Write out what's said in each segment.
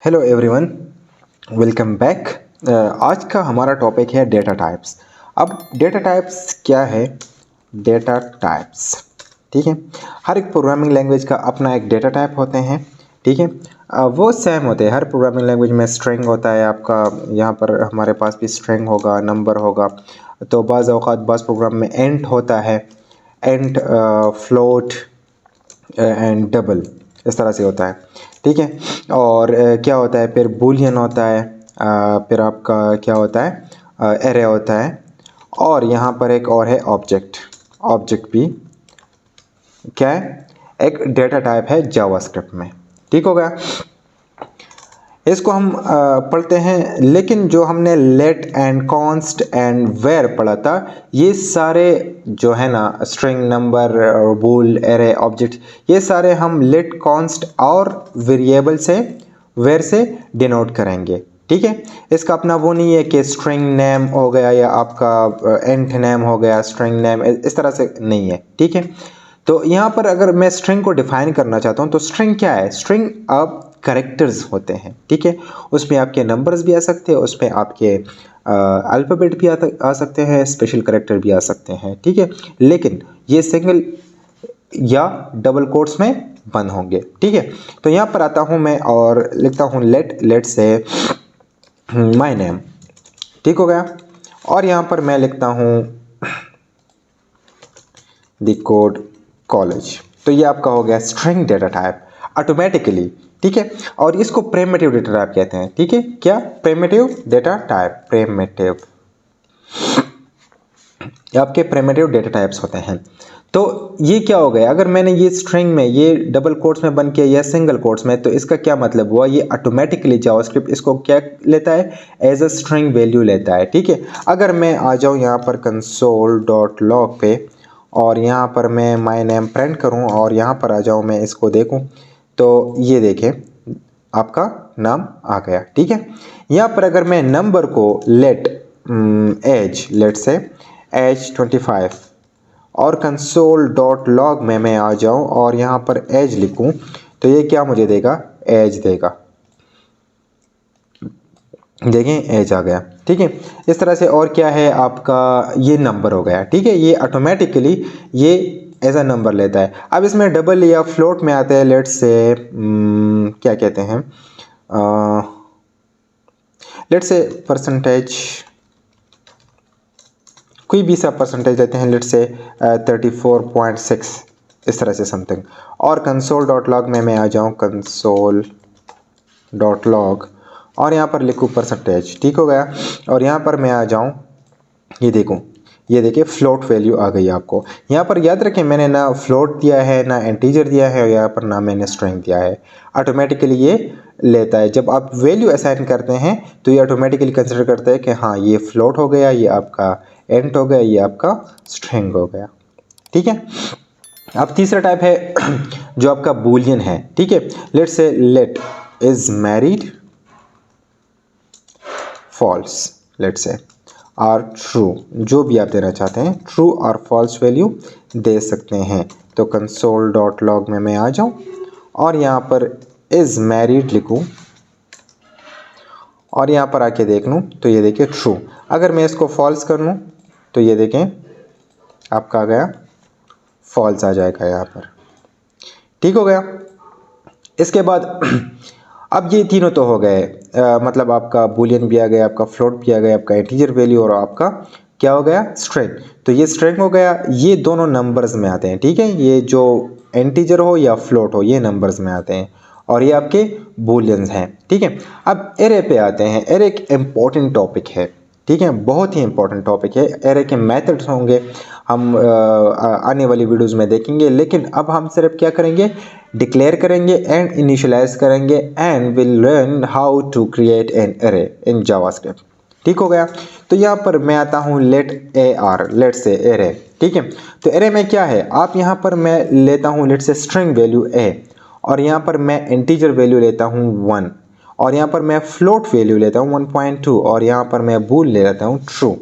Hello everyone, welcome back. आज का हमारा टॉपिक है डेटा टाइप्स। अब डेटा टाइप्स क्या है? डेटा टाइप्स, ठीक है। हर एक प्रोग्रामिंग लैंग्वेज का अपना एक डेटा टाइप होते हैं, ठीक है। वो सेम होते हैं। हर प्रोग्रामिंग लैंग्वेज में स्ट्रिंग होता है आपका, यहाँ पर हमारे पास भी स्ट्रिंग होगा, नंबर होगा। तो बाज़ औक़ात बाज़ प्रोग्राम में एंट होता है, एंट, फ्लोट एंड डबल, इस तरह से होता है, ठीक है। और क्या होता है फिर? बूलियन होता है, फिर आपका क्या होता है? एरे होता है। और यहाँ पर एक और है ऑब्जेक्ट। ऑब्जेक्ट भी क्या है? एक डेटा टाइप है जावास्क्रिप्ट में, ठीक हो गया। इसको हम पढ़ते हैं, लेकिन जो हमने let and const and var पढ़ा था, ये सारे जो है ना, string, number, bool, array, object, ये सारे हम लेट, कॉन्स्ट और वेरिएबल से, वेर से डिनोट करेंगे, ठीक है। इसका अपना वो नहीं है कि स्ट्रिंग नेम हो गया या आपका एंट नेम हो गया, स्ट्रिंग नेम, इस तरह से नहीं है, ठीक है। तो यहाँ पर अगर मैं स्ट्रिंग को डिफाइन करना चाहता हूँ तो स्ट्रिंग क्या है? स्ट्रिंग अब कैरेक्टर्स होते हैं, ठीक है। उसमें आपके नंबर्स भी आ सकते हैं, उसमें आपके अल्फ़ाबेट भी आ सकते हैं, स्पेशल कैरेक्टर भी आ सकते हैं, ठीक है। लेकिन ये सिंगल या डबल कोट्स में बंद होंगे, ठीक है। तो यहाँ पर आता हूँ मैं और लिखता हूँ लेट से माय नेम, ठीक हो गया। और यहाँ पर मैं लिखता हूँ द कोड कॉलेज। तो ये आपका हो गया स्ट्रिंग डेटा टाइप ऑटोमेटिकली, ठीक है। और इसको प्रिमिटिव डेटा टाइप कहते हैं, ठीक है। क्या? प्रिमिटिव डेटा टाइप, प्रिमिटिव, आपके प्रिमिटिव डेटा टाइप्स होते हैं। तो ये क्या हो गया? अगर मैंने ये स्ट्रिंग में ये डबल कोट्स में बन के या सिंगल कोट्स में, तो इसका क्या मतलब हुआ? ये ऑटोमेटिकली जावास्क्रिप्ट इसको क्या लेता है? एज अ स्ट्रिंग वैल्यू लेता है, ठीक है। अगर मैं आ जाऊँ यहाँ पर console.log पे और यहाँ पर मैं माय नेम प्रिंट करूँ और यहाँ पर आ जाऊँ, मैं इसको देखूँ, तो ये देखें आपका नाम आ गया, ठीक है। यहाँ पर अगर मैं नंबर को लेट से एज 25 और console.log में मैं आ जाऊँ और यहाँ पर एज लिखूँ, तो ये क्या मुझे देगा? एज देगा। देखें, एज आ गया, ठीक है। इस तरह से। और क्या है आपका? ये नंबर हो गया, ठीक है। ये ऑटोमेटिकली ये एज अ नंबर लेता है। अब इसमें डबल या फ्लोट में आते हैं। लेट से क्या कहते हैं? लेट से परसेंटेज, कोई भी सा परसेंटेज देते हैं, लेट से 34.6, इस तरह से समथिंग। और console.log में मैं आ जाऊँ, console.log, और यहाँ पर लिखूँ परसेंटेज, ठीक हो गया। और यहाँ पर मैं आ जाऊँ, ये देखूँ, ये देखिए फ्लोट वैल्यू आ गई आपको। यहाँ पर याद रखें, मैंने ना फ्लोट दिया है, ना इंटीजर दिया है, और यहाँ पर ना मैंने स्ट्रिंग दिया है। ऑटोमेटिकली ये लेता है। जब आप वैल्यू असाइन करते हैं तो ये ऑटोमेटिकली कंसिडर करता है कि हाँ, ये फ्लोट हो गया, ये आपका एंट हो गया, ये आपका स्ट्रिंग हो गया, ठीक है। अब तीसरा टाइप है जो आपका बूलियन है, ठीक है। लेट से let is married false, let से और ट्रू, जो भी आप देना चाहते हैं, ट्रू और फॉल्स वैल्यू दे सकते हैं। तो console.log में मैं आ जाऊं और यहाँ पर इज मैरिड लिखूं और यहाँ पर आके देख लूँ, तो ये देखिए ट्रू। अगर मैं इसको फॉल्स कर लूँ तो ये देखें आपका आ गया फॉल्स, आ जाएगा यहाँ पर, ठीक हो गया। इसके बाद अब ये तीनों तो हो गए, मतलब आपका बूलियन भी आ गया, आपका फ्लोट भी आ गया, आपका इंटीजर वैल्यू, और आपका क्या हो गया? स्ट्रिंग। तो ये स्ट्रिंग हो गया। ये दोनों नंबर्स में आते हैं, ठीक है। ये जो इंटीजर हो या फ्लोट हो, ये नंबर्स में आते हैं, और ये आपके बूलियंस हैं, ठीक है। अब एरे पे आते हैं। एरे एक इम्पॉर्टेंट टॉपिक है, ठीक है, बहुत ही इंपॉर्टेंट टॉपिक है। एरे के मेथड्स होंगे, हम आने वाली वीडियोस में देखेंगे, लेकिन अब हम सिर्फ क्या करेंगे? डिक्लेयर करेंगे एंड इनिशियलाइज करेंगे and will learn how to create an array in JavaScript, ठीक हो गया। तो यहाँ पर मैं आता हूँ लेट ए आर, लेट से एरे, ठीक है। तो एरे में क्या है? आप यहाँ पर मैं लेता हूँ लेट से स्ट्रिंग वैल्यू ए, और यहाँ पर मैं इंटीजर वैल्यू लेता हूँ 1, और यहाँ पर मैं फ्लोट वैल्यू लेता हूँ 1.2, और यहाँ पर मैं बूल ले लेता हूँ ट्रू।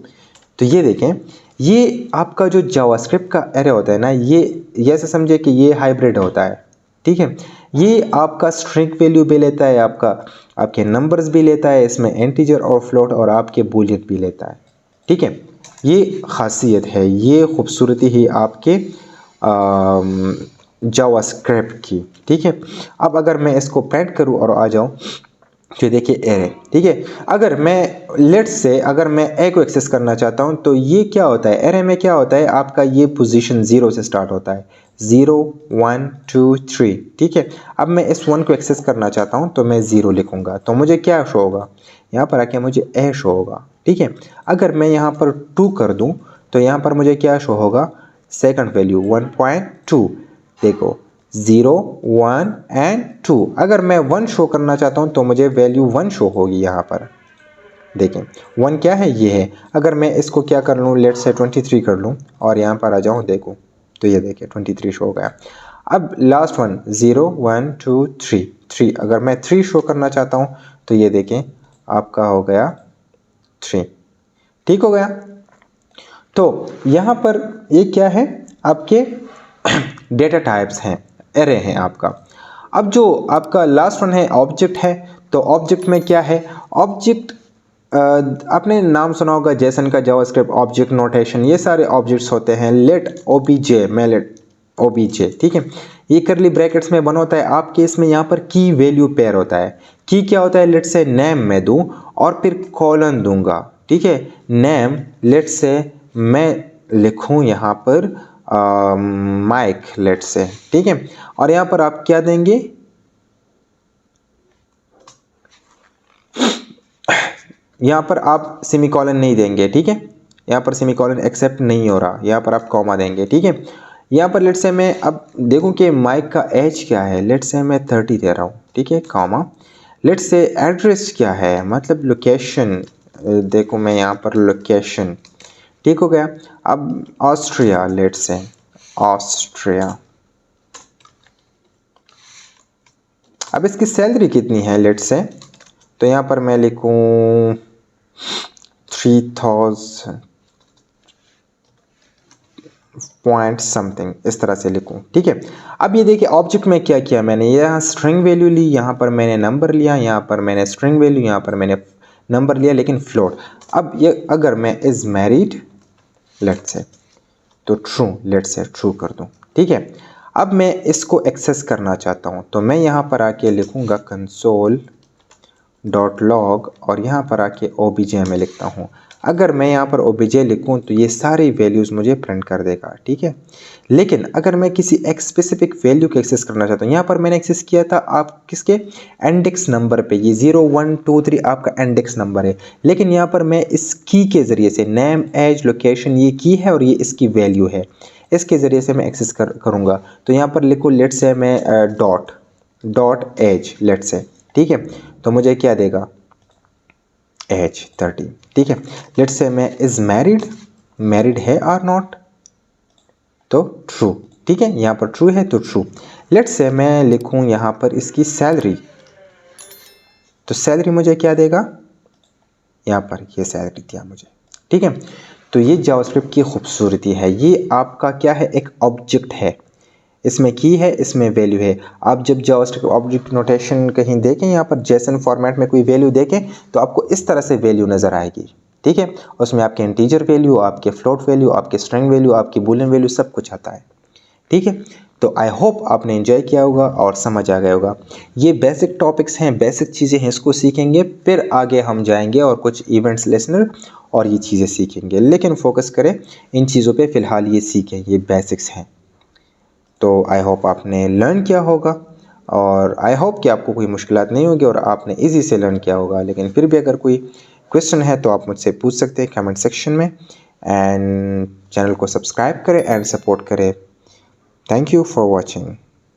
तो ये देखें, ये आपका जो जावास्क्रिप्ट का एरे होता है ना, ये ऐसे समझे कि ये हाइब्रिड होता है, ठीक है। ये आपका स्ट्रिंग वैल्यू भी लेता है, आपका आपके नंबर्स भी लेता है, इसमें इंटीजर और फ्लोट और आपके बूलियन भी लेता है। ठीक है, ये खासियत है, ये खूबसूरती ही आपके जावास्क्रिप्ट की। ठीक है, अब अगर मैं इसको प्रिंट करूँ और आ जाऊँ तो देखिए एरे। ठीक है, अगर मैं लेट्स से अगर मैं ए को एक्सेस करना चाहता हूं तो ये क्या होता है, एरे में क्या होता है आपका, ये पोजीशन 0 से स्टार्ट होता है, 0 1 2 3। ठीक है, अब मैं इस 1 को एक्सेस करना चाहता हूं तो मैं 0 लिखूंगा तो मुझे क्या शो होगा, यहाँ पर आके मुझे ए शो होगा। ठीक है, अगर मैं यहाँ पर 2 कर दूं तो यहाँ पर मुझे क्या शो होगा, सेकंड वैल्यू 1.2। देखो 0 1 एंड 2। अगर मैं 1 शो करना चाहता हूं तो मुझे वैल्यू 1 शो होगी। यहाँ पर देखें 1 क्या है, ये है। अगर मैं इसको क्या कर लूँ, लेट से 23 कर लूँ और यहाँ पर आ जाऊँ, देखो तो ये देखिए 23 शो हो गया। अब लास्ट वन 0 1 2 3। अगर मैं 3 शो करना चाहता हूँ तो ये देखें आपका हो गया 3। ठीक हो गया। तो यहाँ पर ये क्या है, आपके डेटा टाइप्स हैं, एरे हैं आपका। अब जो आपका लास्ट वन है ऑब्जेक्ट है, तो ऑब्जेक्ट में क्या है, ऑब्जेक्ट आपने नाम सुना होगा जेसन का, जावास्क्रिप्ट ऑब्जेक्ट नोटेशन, ये सारे ऑब्जेक्ट्स होते हैं। लेट ओबीजे, मैं लेट ओबीजे। ठीक है, ये करली ब्रैकेट्स में बना होता है आपके, इसमें यहाँ पर की वैल्यू पेयर होता है। की क्या होता है, लेट से नेम मैं दूं और फिर कॉलन दूंगा। ठीक है, नेम लेट से मैं लिखूं यहाँ पर माइक लेट से। ठीक है, और यहाँ पर आप क्या देंगे, यहाँ पर आप सेमीकोलन नहीं देंगे। ठीक है, यहाँ पर सेमीकोलन एक्सेप्ट नहीं हो रहा, यहाँ पर आप कॉमा देंगे। ठीक है, यहाँ पर लेट से मैं अब देखूं कि माइक का एज क्या है, लेट से मैं 30 दे रहा हूँ। ठीक है, कॉमा, लेट से एड्रेस क्या है, मतलब लोकेशन, देखो मैं यहाँ पर लोकेशन। ठीक हो गया। अब ऑस्ट्रिया, लेट से ऑस्ट्रिया। अब इसकी सैलरी कितनी है, लेट से, तो यहाँ पर मैं लिखूं 3000 पॉइंट समथिंग, इस तरह से लिखूं। ठीक है, अब ये देखिए ऑब्जेक्ट में क्या किया मैंने, यहाँ स्ट्रिंग वैल्यू ली, यहाँ पर मैंने नंबर लिया, यहाँ पर मैंने स्ट्रिंग वैल्यू, यहाँ पर मैंने नंबर लिया लेकिन फ्लोट। अब ये अगर मैं इज मैरिड लेट से तो ट्रू, लेट से ट्रू कर दूं। ठीक है, अब मैं इसको एक्सेस करना चाहता हूं तो मैं यहाँ पर आके लिखूंगा कंसोल डॉट लॉग और यहाँ पर आके ओबीजे में लिखता हूँ। अगर मैं यहाँ पर ओबीजे लिखूँ तो ये सारी वैल्यूज़ मुझे प्रिंट कर देगा। ठीक है, लेकिन अगर मैं किसी एक स्पेसिफिक वैल्यू को एक्सेस करना चाहता हूँ, यहाँ पर मैंने एक्सेस किया था आप किसके, इंडेक्स नंबर पे, ये 0 1 2 3 आपका इंडेक्स नंबर है। लेकिन यहाँ पर मैं इस की के ज़रिए से, नेम एज लोकेशन, ये की है और ये इसकी वैल्यू है, इसके ज़रिए से मैं एक्सेस करूँगा। तो यहाँ पर लिखूँ लेट से मैं डॉट एज लेट से। ठीक है, तो मुझे क्या देगा, एज 30। ठीक है, लेट से मैं इज मैरिड, मैरिड है और नॉट, तो ट्रू। ठीक है, यहाँ पर ट्रू है तो ट्रू। लेट से मैं लिखूँ यहाँ पर इसकी सैलरी, तो सैलरी मुझे क्या देगा, यहाँ पर ये सैलरी दिया मुझे। ठीक है, तो ये जावास्क्रिप्ट की खूबसूरती है, ये आपका क्या है, एक ऑब्जेक्ट है, इसमें की है, इसमें वैल्यू है। आप जब जावास्क्रिप्ट ऑब्जेक्ट नोटेशन कहीं देखें, यहाँ पर जेसन फॉर्मेट में कोई वैल्यू देखें तो आपको इस तरह से वैल्यू नज़र आएगी। ठीक है, उसमें आपके इंटीजर वैल्यू, आपके फ्लोट वैल्यू, आपके स्ट्रिंग वैल्यू, आपकी बूलियन वैल्यू, सब कुछ आता है। ठीक है, तो आई होप आपने एंजॉय किया होगा और समझ आ गया होगा। ये बेसिक टॉपिक्स हैं, बेसिक चीज़ें हैं, इसको सीखेंगे फिर आगे हम जाएंगे और कुछ इवेंट्स लिसनर और ये चीज़ें सीखेंगे, लेकिन फोकस करें इन चीज़ों पे, फ़िलहाल ये सीखें, ये बेसिक्स हैं। तो आई होप आपने लर्न किया होगा और आई होप कि आपको कोई मुश्किलात नहीं होगी और आपने इजी से लर्न किया होगा। लेकिन फिर भी अगर कोई क्वेश्चन है तो आप मुझसे पूछ सकते हैं कमेंट सेक्शन में। एंड चैनल को सब्सक्राइब करें एंड सपोर्ट करें। Thank you for watching.